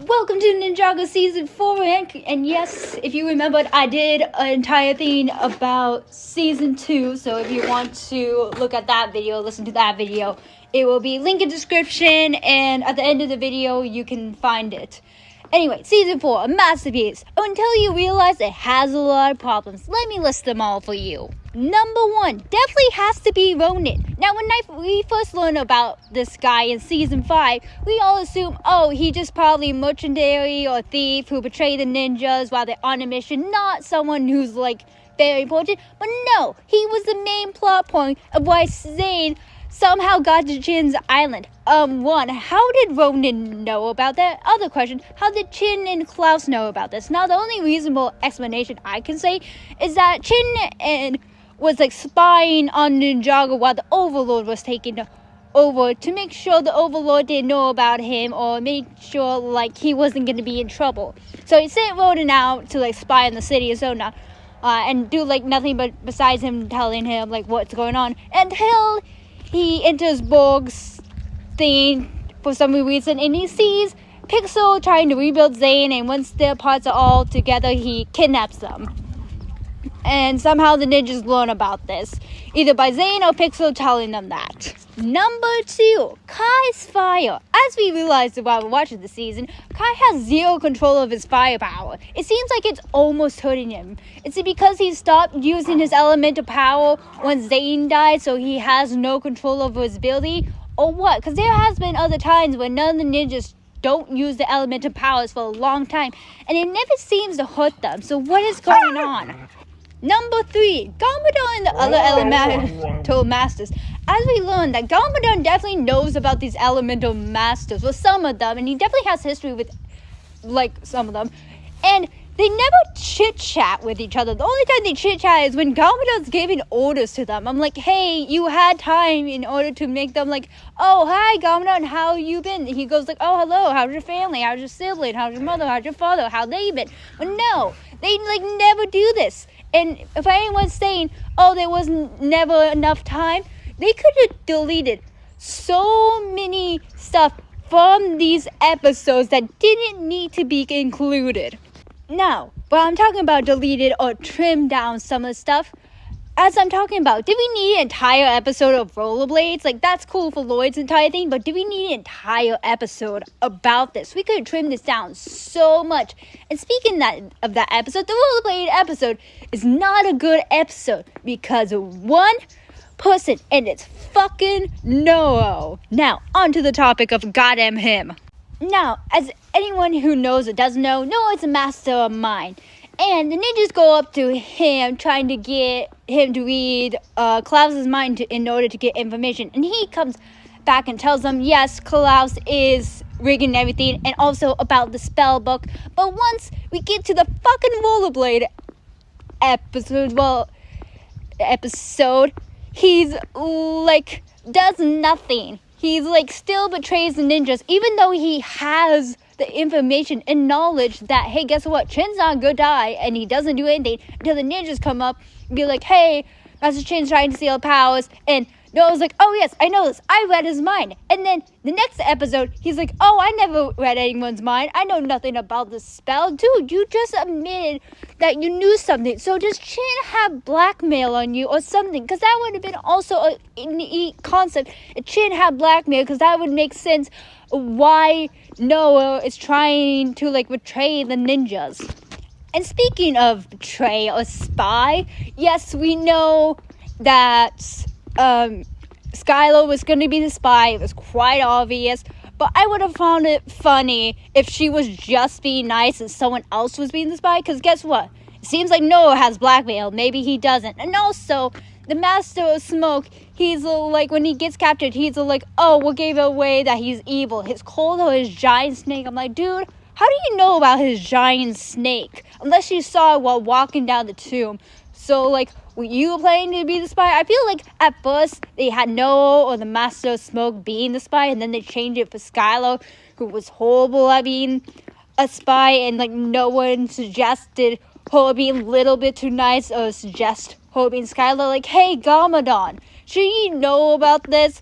Welcome to Ninjago Season 4, and yes, if you remembered, I did an entire thing about Season 2, so if you want to look at that video, listen to that video, it will be linked in the description, and at the end of the video, you can find it. Anyway, Season 4, a masterpiece. Until you realize it has a lot of problems, let me list them all for you. Number 1, definitely has to be Ronin. Now, when we first learned about this guy in Season 5, we all assume, oh, he just probably a mercenary or thief who betrayed the ninjas while they're on a mission, not someone who's, very important. But no, he was the main plot point of why Zane somehow got to Chin's island. One, how did Ronin know about that? Other question, how did Chin and Klaus know about this? Now, the only reasonable explanation I can say is that Chin was spying on Ninjago while the Overlord was taking over to make sure the Overlord didn't know about him or make sure he wasn't going to be in trouble. So he sent Ronin out to spy in the city of Zona and do nothing but besides him telling him what's going on until he enters Borg's thing for some reason, and he sees Pixel trying to rebuild Zane, and once their parts are all together, he kidnaps them. And somehow the ninjas learn about this, either by Zane or Pixel telling them that. Number 2, Kai's fire. As we realized while we're watching the season, Kai has zero control of his firepower. It seems like it's almost hurting him. Is it because he stopped using his elemental power when Zane died, so he has no control over his ability? Or what? Because there has been other times when none of the ninjas don't use the elemental powers for a long time, and it never seems to hurt them. So what is going on? Number 3, Gamadon and the other elemental masters. As we learned that Gamadon definitely knows about these elemental masters, with some of them, and he definitely has history with, some of them. And they never chit-chat with each other. The only time they chit-chat is when Gamadon's giving orders to them. I'm like, hey, you had time in order to make them oh, hi, Gamadon, how you been? He goes oh, hello, how's your family? How's your sibling? How's your mother? How's your father? How they been? But no, they, never do this. And if anyone's saying, oh, there was never enough time, they could have deleted so many stuff from these episodes that didn't need to be included. Now, but I'm talking about deleted or trimmed down some of the stuff. As I'm talking about, did we need an entire episode of rollerblades? That's cool for Lloyd's entire thing, but do we need an entire episode about this? We could have trimmed this down so much. And speaking of that episode, the rollerblade episode is not a good episode because of one person, and it's fucking Noah. Now, on to the topic of goddamn him. Now, as anyone who knows or doesn't know, Noah's a master of mind. And the ninjas go up to him, trying to get him to read Klaus's mind in order to get information. And he comes back and tells them, yes, Klaus is rigging everything, and also about the spell book. But once we get to the fucking rollerblade episode, he's does nothing. He's still betrays the ninjas, even though he has the information and knowledge that, hey, guess what? Chin's not gonna die, and he doesn't do anything until the ninjas come up and be like, hey, Master Chin's trying to steal powers, and Noah's oh, yes, I know this. I read his mind. And then the next episode, he's oh, I never read anyone's mind. I know nothing about this spell. Dude, you just admitted that you knew something. So does Chin have blackmail on you or something? Because that would have been also a neat concept. If Chin had blackmail, because that would make sense why Noah is trying to betray the ninjas. And speaking of betray or spy, yes, we know that Skylar was going to be the spy. It was quite obvious. But I would have found it funny if she was just being nice and someone else was being the spy. Because guess what? It seems like Noah has blackmail. Maybe he doesn't. And also, the Master of Smoke, he's when he gets captured, he's oh, what gave away that he's evil? His cold or his giant snake? I'm dude, how do you know about his giant snake? Unless you saw it while walking down the tomb. So, were you planning to be the spy? I feel at first they had Noah or the Master of Smoke being the spy, and then they changed it for Skylar, who was horrible at being a spy, and no one suggested her being a little bit too nice or suggest her being Skylar. Hey, Gamadon, should you know about this?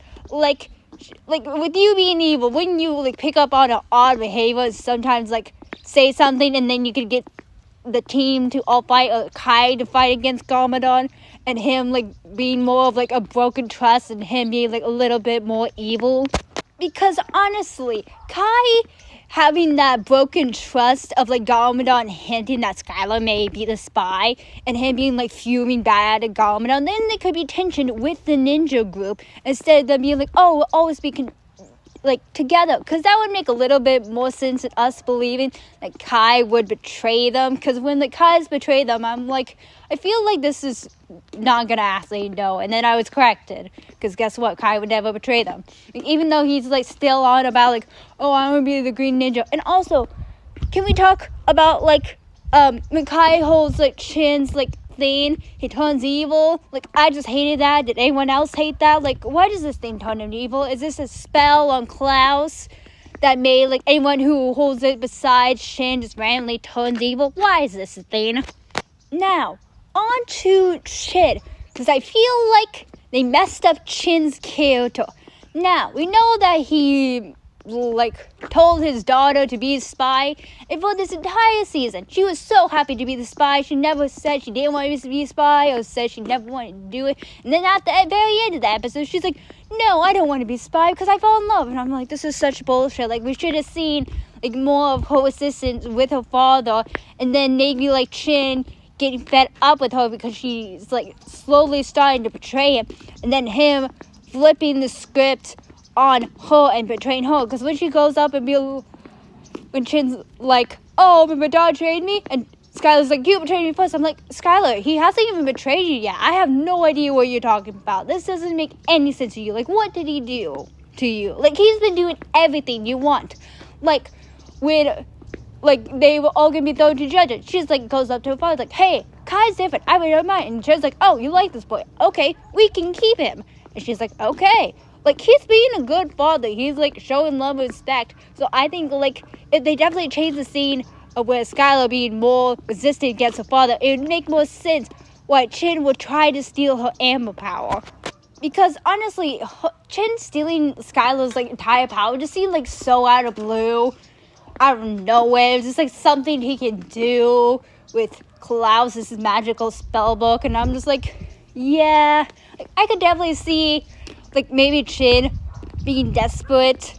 like, with you being evil, wouldn't you, like, pick up on an odd behavior and sometimes, like, say something and then you could get the team to all fight, or Kai to fight against Garmadon, and him, like, being more of, like, a broken trust and him being, like, a little bit more evil? Because, honestly, Kai having that broken trust of, like, Garmadon hinting that Skylar may be the spy, and him being, like, fuming bad at Garmadon, then there could be tension with the ninja group, instead of them being like, oh, we'll always be together, because that would make a little bit more sense than us believing that Kai would betray them. Because when the Kais betray them, I'm like, I feel like this is not gonna actually know. And then I was corrected, because guess what, Kai would never betray them, even though he's, like, still on about, like, oh, I want to be the Green Ninja. And also, can we talk about, like, when Kai holds, like, Chin's, like, thing, he turns evil? Like, I just hated that. Did anyone else hate that? Like, why does this thing turn him evil? Is this a spell on Klaus that made, like, anyone who holds it besides Chin just randomly turns evil? Why is this a thing? Now, on to Chin, because I feel like they messed up Chin's character. Now, we know that he, like, told his daughter to be a spy, and for this entire season, she was so happy to be the spy. She never said she didn't want to be a spy, or said she never wanted to do it. And then at the very end of the episode, she's like, no, I don't want to be a spy because I fall in love. And I'm like, this is such bullshit. Like, we should have seen, like, more of her assistance with her father, and then maybe, like, Chin getting fed up with her because she's, like, slowly starting to betray him, and then him flipping the script on her and betraying her. Because when she goes up and when Chin's like, oh, but my dad betrayed me, and Skylar's like, you betrayed me first. I'm like, Skylar, he hasn't even betrayed you yet. I have no idea what you're talking about. This doesn't make any sense to you. Like, what did he do to you? Like, he's been doing everything you want. Like, when, like, they were all gonna be thrown to judges, she's like, goes up to her father, like, hey, Kai's different, I made up mine. And Chin's like, oh, you like this boy, okay, we can keep him. And she's like, okay. Like, he's being a good father. He's, like, showing love and respect. So I think, like, if they definitely changed the scene of where Skylar being more resistant against her father, it would make more sense why Chin would try to steal her amber power. Because, honestly, Chin stealing Skylar's, like, entire power just seemed, like, so out of blue, out of nowhere. It was just, like, something he can do with Klaus's magical spell book. And I'm just like, yeah, like, I could definitely see, like, maybe Chin being desperate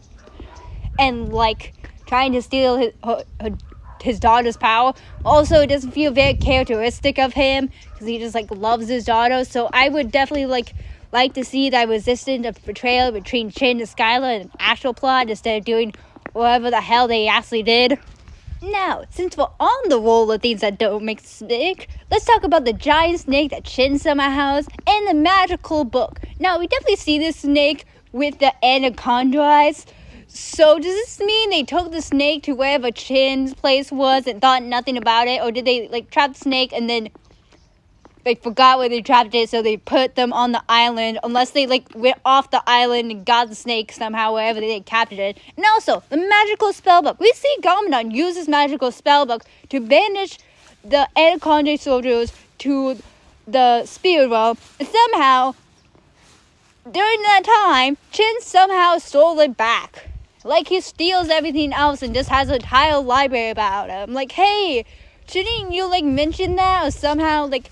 and, like, trying to steal his daughter's power. Also, it doesn't feel very characteristic of him, because he just, like, loves his daughter. So I would definitely, like to see that resistance of betrayal between Chin and Skylar in an actual plot, instead of doing whatever the hell they actually did. Now, since we're on the roll of things that don't make sense, let's talk about the giant snake that Chin somehow has and the magical book. Now, we definitely see this snake with the anaconda eyes. So, does this mean they took the snake to wherever Chin's place was and thought nothing about it? Or did they, like, trap the snake and then they forgot where they trapped it, so they put them on the island, unless they, like, went off the island and got the snake somehow wherever they captured it. And also, the magical spellbook. We see Garmadon use this magical spellbook to banish the anaconda soldiers to the spirit realm, and somehow, during that time, Chin somehow stole it back. Like, he steals everything else and just has an entire library about him. Like, hey, shouldn't you, like, mention that, or somehow, like,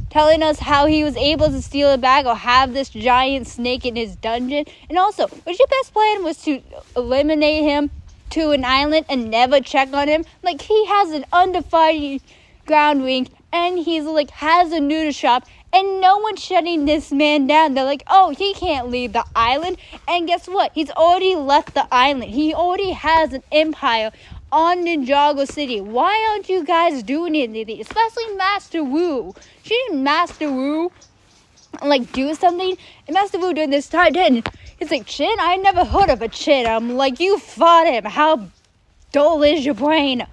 telling us how he was able to steal it back, or have this giant snake in his dungeon? And also, was your best plan was to eliminate him to an island and never check on him? Like, he has an undefined ground ring, and he's, like, has a noodle shop, and no one's shutting this man down. They're like, oh, he can't leave the island. And guess what? He's already left the island. He already has an empire on Ninjago City. Why aren't you guys doing anything? Especially Master Wu. Shouldn't Master Wu, like, do something? And Master Wu during this time didn't. He's like, Chin? I never heard of a Chin. I'm like, you fought him. How dull is your brain?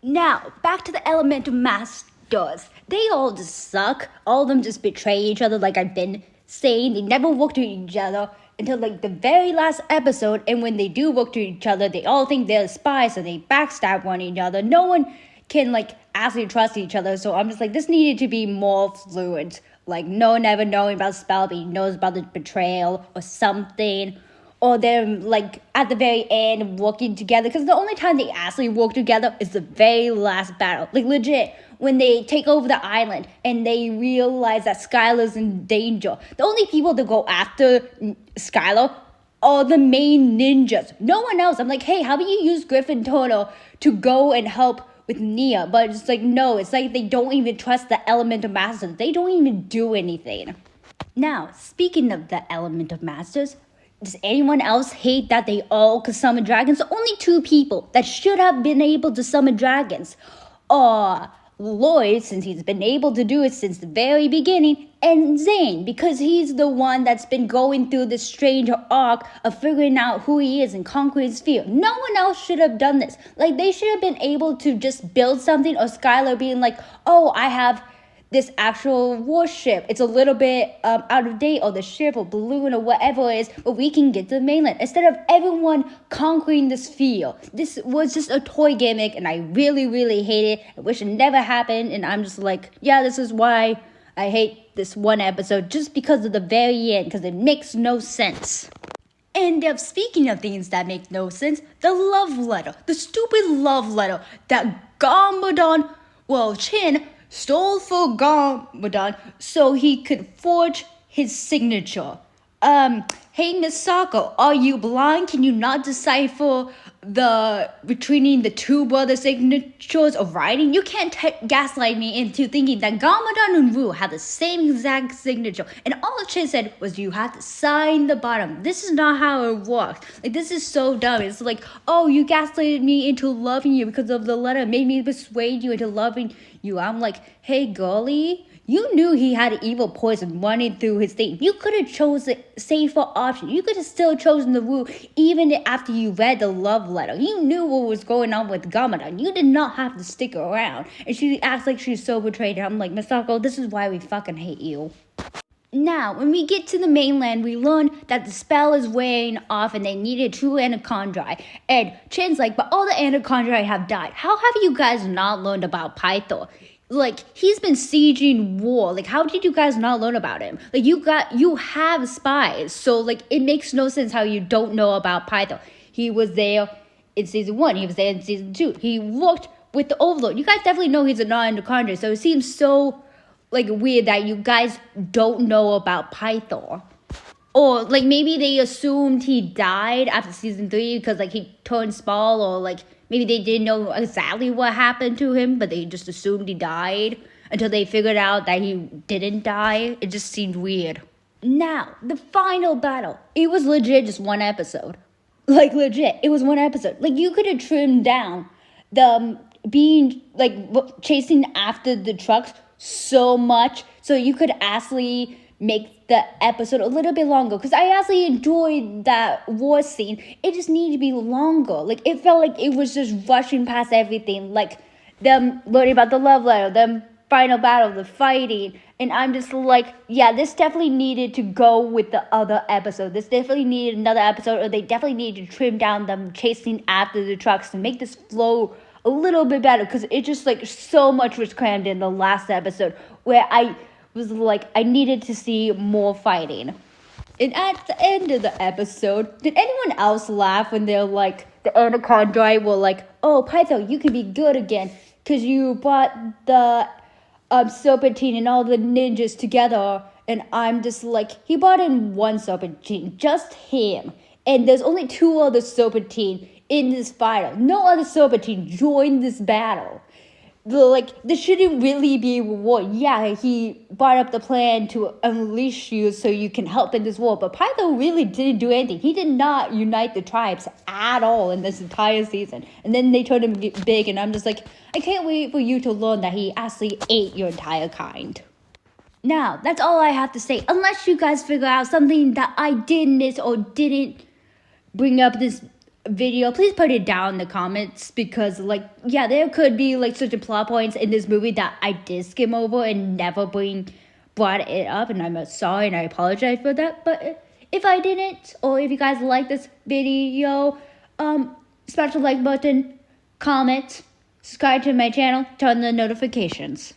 Now, back to the Elemental Masters. They all just suck. All of them just betray each other, like I've been saying. They never work to each other until, like, the very last episode. And when they do work to each other, they all think they're spies, so they backstab one another. No one can, like, actually trust each other. So I'm just like, this needed to be more fluent. Like, no one ever knowing about spell, but he knows about the betrayal or something. or them like at the very end working together, because the only time they actually work together is the very last battle. Like legit, when they take over the island and they realize that Skylar's in danger, the only people to go after Skylar are the main ninjas. No one else. I'm like, hey, how about you use Griffin Turtle to go and help with Nia? But it's like, no, it's like they don't even trust the Elemental Masters. They don't even do anything. Now, speaking of the Elemental Masters, does anyone else hate that they all could summon dragons? Only 2 people that should have been able to summon dragons are Lloyd, since he's been able to do it since the very beginning, and Zane, because he's the one that's been going through this strange arc of figuring out who he is and conquering his fear. No one else should have done this. Like, they should have been able to just build something, or Skylar being like, oh, I have this actual warship. It's a little bit out of date, or the ship or balloon or whatever it is, but we can get to the mainland. Instead of everyone conquering this field. This was just a toy gimmick, and I really, really hate it. I wish it never happened, and I'm just like, yeah, this is why I hate this one episode, just because of the very end, because it makes no sense. And speaking of things that make no sense, the love letter, the stupid love letter that Garmadon, Chin, stole for Garmadon so he could forge his signature. Hey, Miss Sako, are you blind? Can you not decipher between the 2 brother signatures of writing? You can't gaslight me into thinking that Garmadon and Ru have the same exact signature. And all Chin said was you have to sign the bottom. This is not how it works. Like, this is so dumb. It's like, oh, you gaslighted me into loving you because of the letter. It made me persuade you into loving you. I'm like, hey, girlie, you knew he had evil poison running through his thing. You could have chosen a safer option. You could have still chosen the Wu even after you read the love letter. You knew what was going on with Garmadon. You did not have to stick around. And she acts like she's so betrayed. I'm like, Misako, this is why we fucking hate you. Now, when we get to the mainland, we learn that the spell is wearing off and they needed 2 Anacondrae. And Chin's like, but all the Anacondrae have died. How have you guys not learned about Pythor? Like, he's been sieging war. Like, how did you guys not learn about him? Like, you have spies. So, like, it makes no sense how you don't know about Pythor. He was there in season 1. He was there in season 2. He worked with the Overlord. You guys definitely know he's a non-Anacondrae. So it seems so weird that you guys don't know about Pythor. Or like maybe they assumed he died after season 3 because like he turned small, or like maybe they didn't know exactly what happened to him, but they just assumed he died until they figured out that he didn't die. It just seemed weird. Now, the final battle. It was legit just 1 episode. Like legit, it was 1 episode. Like you could have trimmed down the being like chasing after the trucks so much so you could actually make the episode a little bit longer, because I actually enjoyed that war scene. It just needed to be longer. Like it felt like it was just rushing past everything, like them learning about the love letter, them final battle, the fighting, and I'm just like, yeah, this definitely needed to go with the other episode. This definitely needed another episode, or they definitely needed to trim down them chasing after the trucks to make this flow a little bit better, because it just like so much was crammed in the last episode where I was like, I needed to see more fighting. And at the end of the episode, did anyone else laugh when they're like, the Anacondrae were like, oh, Python, you can be good again because you brought the Serpentine and all the ninjas together? And I'm just like, he brought in 1 Serpentine, just him. And there's only 2 other Serpentine in this battle. No other Serpentine joined this battle. This shouldn't really be a war. Yeah, he brought up the plan to unleash you so you can help in this war, but Python really didn't do anything. He did not unite the tribes at all in this entire season. And then they turned him big, and I'm just like, I can't wait for you to learn that he actually ate your entire kind. Now, that's all I have to say. Unless you guys figure out something that I did miss or didn't bring up this video, please put it down in the comments, because there could be certain plot points in this movie that I did skim over and never brought it up, and I'm sorry and I apologize for that. But if I didn't, or if you guys like this video, smash the like button, comment, subscribe to my channel, turn on the notifications.